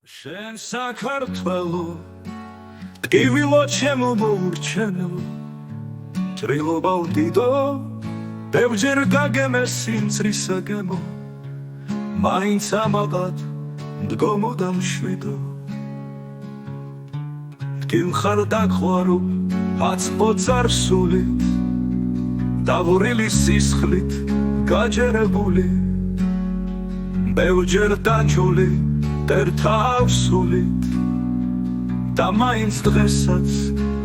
შენ საქართველო ტკივილო ჩემო მოურჩენო ჭრილობა უდიდო ბევრჯერ გაგემე სიმწრისა გემო მაინც ამაყად მდგომო და მშვიდო ტკივხარ დაყვარო აწყო წარსული დაღურილი სისხლით გაჯერებული ბევრჯერ დაჯული ტერთავსულით და მაინც დღესაც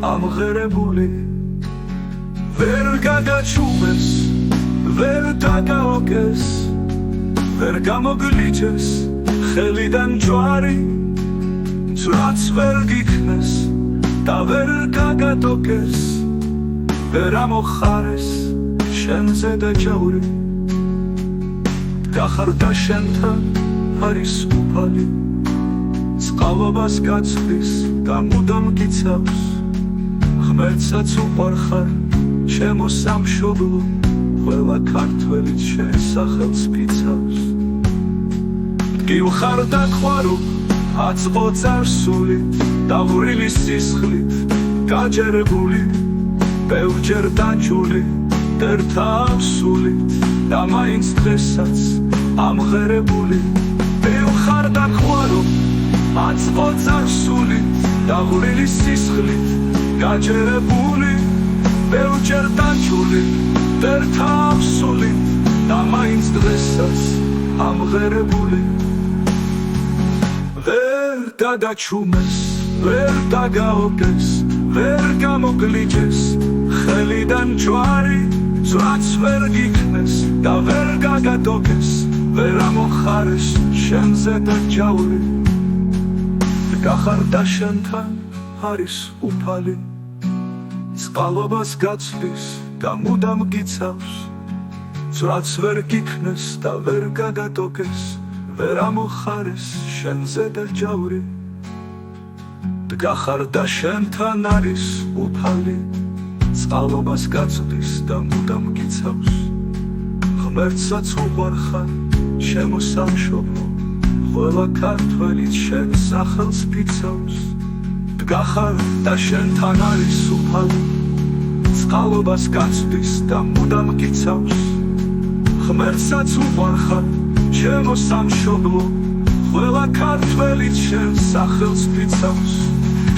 ამღერებული ვერ გაგაჩუმეს, ვერ დაგაოგეს, ვერ გამოგლიჩეს ხელიდან ჯვარი ძრაც ვერ გიქნეს და ვერ გაგატოკეს ვერ ამოხარეს შენზე დაჯაური გახარდა შენთან არის უფალი წყალობას გაცდის და მუდამ გიცავს ღმერთსაც უყვარხარ ჩემო სამშობლო ყველა ქართველიც შენ სახელს ფიცავს გივხარ დაყვარო აწყო წარსულით დაღურილი სისხლით გაჯერებული ბევრჯერ დაჯული ტერთავსულით და მაინც დღესაც ამღერებული გივხარ დაყვარო აწყო წარსულით დაღურილი სისხლით გაჯერებული ბევრჯერ დაჯული ტერთავსულით და მაინც დღესაც ამღერებული ვერ გადაჩუმეს, ვერ დაგაოგეს, ვერ გამოგლიჩეს ხელიდან ჯვარი ძრაც ვერ გიქნეს და ვერ გაგატოკეს ვერ ამოხარეს შენზე დაჯაური გახარდა შენთან არის უფალი წყალობას გაცდის და მუდამ გიცავს ძრაც ვერ გიქნეს და ვერ გაგატოკეს ვერ ამოხარეს შენზე დაჯაური გახარდა შენთან არის უფალი წყალობას გაცდის და მუდამ გიცავს ღმერთსაც უყვარხარ ჩემო სამშობლო ყველა ქართველიც შენ სახელს ფიცავს გახარდა შენთან არის უფალი წყალობას გაცდის და მუდამ გიცავს ღმერთსაც უყვარხარ ჩემო სამშობლო ყველა ქართველიც შენ სახელს ფიცავს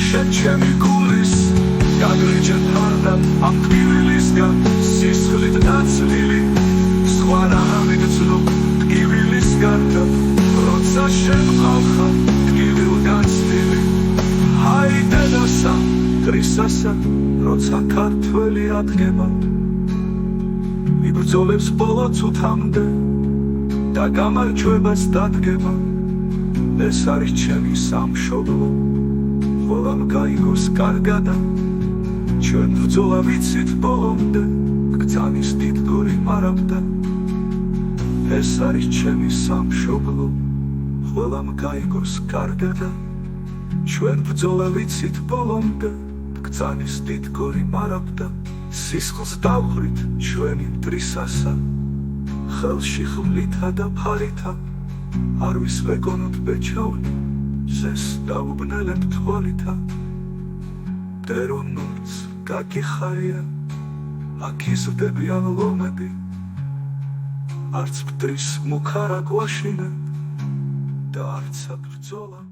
შენ ჩემი გულის გაგრიჯეთ მარდა ამ ტკივილისგან სისხლით დაცლილი სხვა რაამით ცნო ტკივილის გარდა როცა შენ ყავხარ ტკივილ გაცლილი აი დედასა კრისასა როცა ქართველი ადგება იბრძოლებს ბოლო წუთამდე და გამარჯვებას დადგება ეს არის ჩემი სამშობლო ყველამ გაიგოს კარგადა ჩვენ ბრძოლა ვიცით ბოლომდე გრძანის დიდგორი მარაბდა ეს არის ჩემი სამშობლო ყველამ გაიგოს კარგადა ჩვენ ბრძოლა ვიცით ბოლომდე გრძანის დიდგორი მარაბდა სისხლს დავღრით ჩვენი მტრისასა ხელში ხმლითა და ფარითა არ ვისვეგონოთ ბეჩავნი ზეს დაუბნელებ თვალითა დერონურც გაგიხარია აქ იზრდებიან ლომები არც მტრის მუქ არ აგვაშინებ და არც აბრძოლა